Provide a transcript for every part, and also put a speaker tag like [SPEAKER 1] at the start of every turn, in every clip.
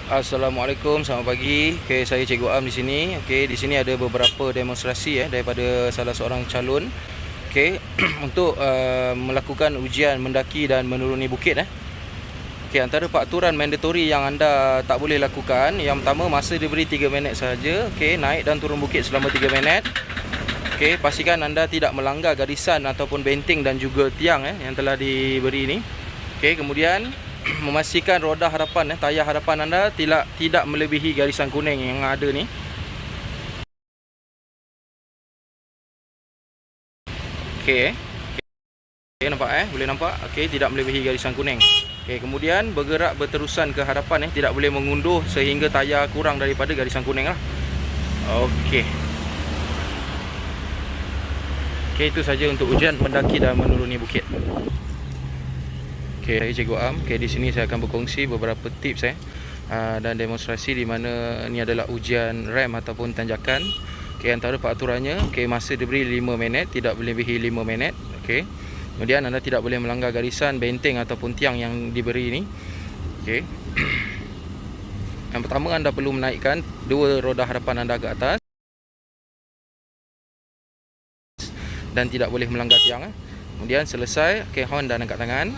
[SPEAKER 1] Assalamualaikum, selamat pagi. Okey, saya Cikgu Am di sini. Okey, di sini ada beberapa demonstrasi daripada salah seorang calon. Okey, untuk melakukan ujian mendaki dan menuruni bukit Okey, antara peraturan mandatory yang anda tak boleh lakukan, yang pertama masa diberi 3 minit sahaja. Okey, naik dan turun bukit selama 3 minit. Okey, pastikan anda tidak melanggar garisan ataupun benteng dan juga tiang yang telah diberi ini. Okey, kemudian memastikan roda hadapan tayar hadapan anda tidak melebihi garisan kuning yang ada ni. Okey okey, nampak boleh nampak. Okey, tidak melebihi garisan kuning. Okey, kemudian bergerak berterusan ke hadapan tidak boleh mengunduh sehingga tayar kurang daripada garisan kuning lah. Okey. Okey, itu saja untuk ujian mendaki dan menuruni bukit. Okey, saya Cikgu Am. Okey, di sini saya akan berkongsi beberapa tips dan demonstrasi di mana ni adalah ujian ramp ataupun tanjakan. Okey, antara peraturannya, okey, masa diberi 5 minit, tidak melebihi 5 minit. Okey. Kemudian anda tidak boleh melanggar garisan benteng ataupun tiang yang diberi ini. Okey. Yang pertama, anda perlu menaikkan dua roda hadapan anda ke atas dan tidak boleh melanggar tiang. Kemudian selesai, okey, horn dan angkat tangan.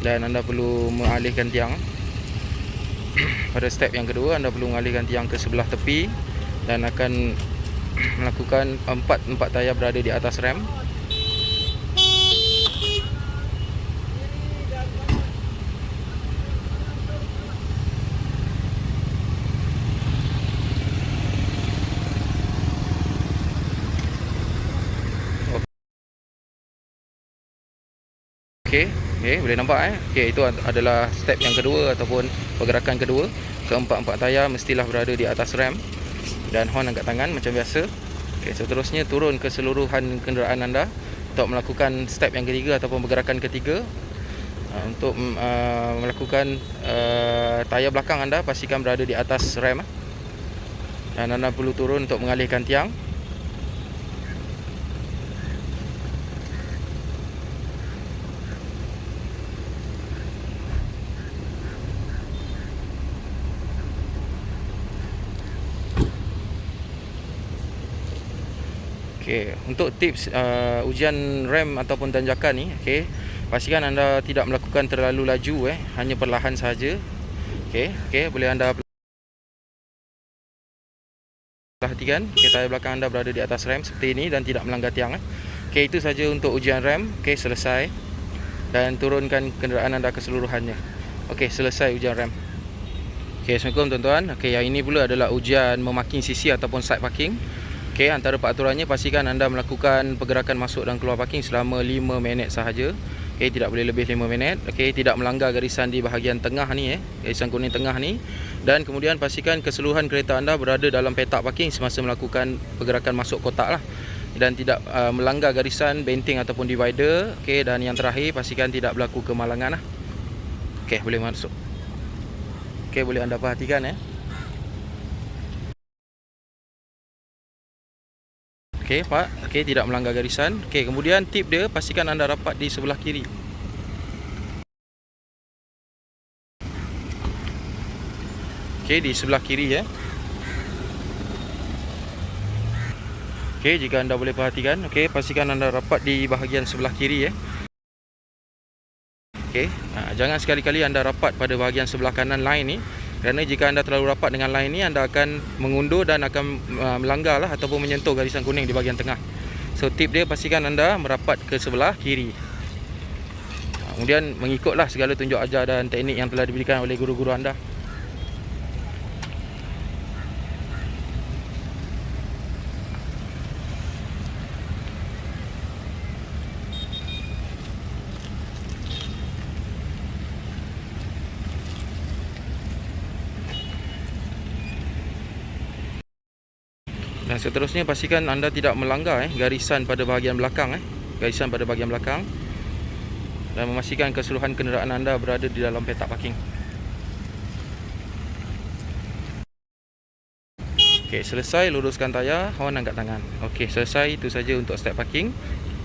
[SPEAKER 1] Dan anda perlu mengalihkan tiang. Pada step yang kedua, anda perlu mengalihkan tiang ke sebelah tepi dan akan melakukan empat tayar berada di atas rem. Okey, boleh nampak Okey, itu adalah step yang kedua ataupun pergerakan kedua. Keempat-empat tayar mestilah berada di atas rem dan horn angkat tangan macam biasa. Okey, seterusnya turun keseluruhan kenderaan anda untuk melakukan step yang ketiga ataupun pergerakan ketiga. Untuk melakukan tayar belakang anda pastikan berada di atas rem dan anda perlu turun untuk mengalihkan tiang. Okey, untuk tips ujian rem ataupun tanjakan ni, okey, pastikan anda tidak melakukan terlalu laju hanya perlahan sahaja. Okey, boleh anda perhatikan tayar belakang anda berada di atas rem seperti ini dan tidak melanggar tiang Okey, itu saja untuk ujian rem. Okey, selesai. Dan turunkan kenderaan anda keseluruhannya. Okey, selesai ujian rem. Okey, Assalamualaikum tuan-tuan. Okey, yang ini pula adalah ujian memaking sisi ataupun side parking. Okey, antara peraturannya pastikan anda melakukan pergerakan masuk dan keluar parking selama 5 minit sahaja. Okey, tidak boleh lebih 5 minit. Okey, tidak melanggar garisan di bahagian tengah ni garisan kuning tengah ni. Dan kemudian pastikan keseluruhan kereta anda berada dalam petak parking semasa melakukan pergerakan masuk kotak lah. Dan tidak melanggar garisan benteng ataupun divider. Okey, dan yang terakhir pastikan tidak berlaku kemalangan lah. Okey, boleh masuk. Okey, boleh anda perhatikan Okey, Pak. Okey, tidak melanggar garisan. Okey, kemudian tip dia, pastikan anda rapat di sebelah kiri. Okey, di sebelah kiri Okey, jika anda boleh perhatikan, okey, pastikan anda rapat di bahagian sebelah kiri Okey, jangan sekali-kali anda rapat pada bahagian sebelah kanan line ni. Kerana jika anda terlalu rapat dengan line ni, anda akan mengundur dan akan melanggar lah ataupun menyentuh garisan kuning di bahagian tengah. So tip dia, pastikan anda merapat ke sebelah kiri. Kemudian mengikutlah segala tunjuk ajar dan teknik yang telah diberikan oleh guru-guru anda. Dan seterusnya pastikan anda tidak melanggar garisan pada bahagian belakang garisan pada bahagian belakang dan memastikan keseluruhan kenderaan anda berada di dalam petak parking. Okey, selesai, luruskan tayar, horn angkat tangan. Okey, selesai. Itu saja untuk step parking.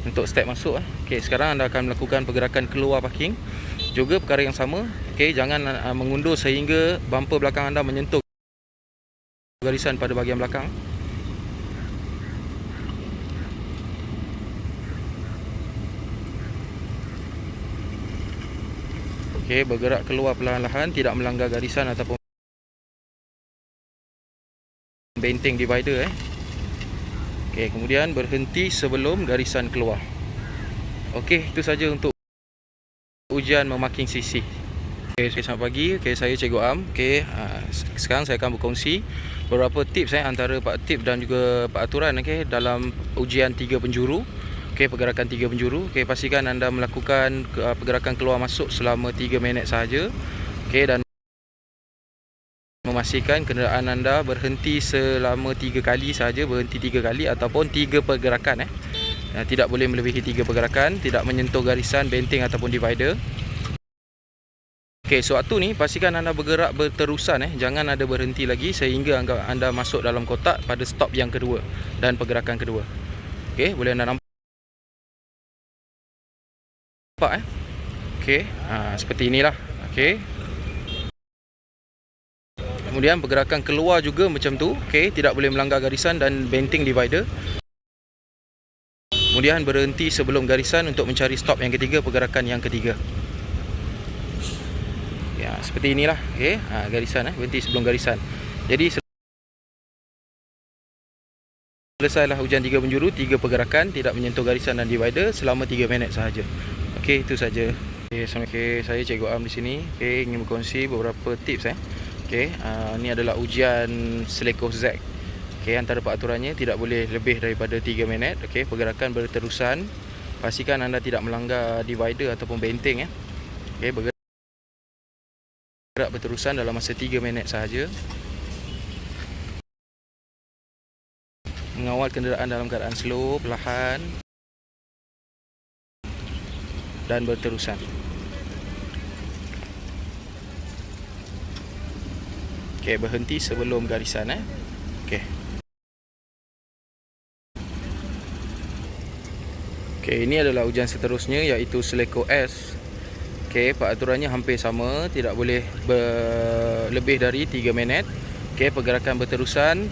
[SPEAKER 1] Untuk step masuk Okey, sekarang anda akan melakukan pergerakan keluar parking. Juga perkara yang sama, okey, jangan mengundur sehingga bumper belakang anda menyentuh garisan pada bahagian belakang. Okey, bergerak keluar perlahan-lahan, tidak melanggar garisan ataupun benteng divider. Okey, kemudian berhenti sebelum garisan keluar. Okey, itu saja untuk ujian memaking CC. Okey, selamat pagi. Okey, saya Cikgu Am. Okey, sekarang saya akan berkongsi beberapa tips antara Pak tips dan juga peraturan dalam ujian 3 penjuru. Okey, pergerakan 3 penjuru. Okey, pastikan anda melakukan pergerakan keluar masuk selama 3 minit sahaja. Okey, dan memastikan kenderaan anda berhenti selama 3 kali sahaja, berhenti 3 kali ataupun 3 pergerakan. Tidak boleh melebihi 3 pergerakan, tidak menyentuh garisan, benteng ataupun divider. Okey, sewaktu ni pastikan anda bergerak berterusan, jangan ada berhenti lagi sehingga anda masuk dalam kotak pada stop yang kedua dan pergerakan kedua. Okey, boleh anda nampak Okey, seperti inilah. Okey. Kemudian pergerakan keluar juga macam tu. Okey, tidak boleh melanggar garisan dan benteng divider. Kemudian berhenti sebelum garisan untuk mencari stop yang ketiga, pergerakan yang ketiga. Ya, seperti inilah. Okey, garisan berhenti sebelum garisan. Jadi selesailah ujian 3 penjuru, 3 pergerakan, tidak menyentuh garisan dan divider selama 3 minit sahaja. Okey, itu saja. Okey, saya Cikgu Am di sini. Okey, ingin berkongsi beberapa tips. Okey, ni adalah ujian selekoh Z. Okey, antara peraturannya tidak boleh lebih daripada 3 minit. Okey, pergerakan berterusan. Pastikan anda tidak melanggar divider ataupun benteng. Okey, bergerak berterusan dalam masa 3 minit sahaja. Mengawal kenderaan dalam keadaan slow, perlahan dan berterusan. Okey, berhenti sebelum garisan. Okey. Okey, ini adalah ujian seterusnya iaitu selekoh S. Okey, peraturannya hampir sama, tidak boleh lebih dari 3 minit. Okey, pergerakan berterusan,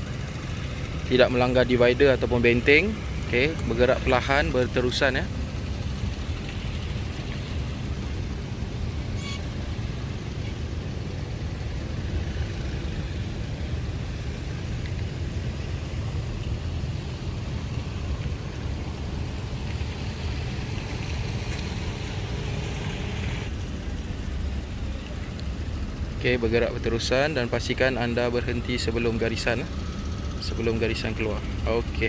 [SPEAKER 1] tidak melanggar divider ataupun benteng. Okey, bergerak perlahan berterusan. Okey, bergerak berterusan dan pastikan anda berhenti sebelum garisan keluar. Okey.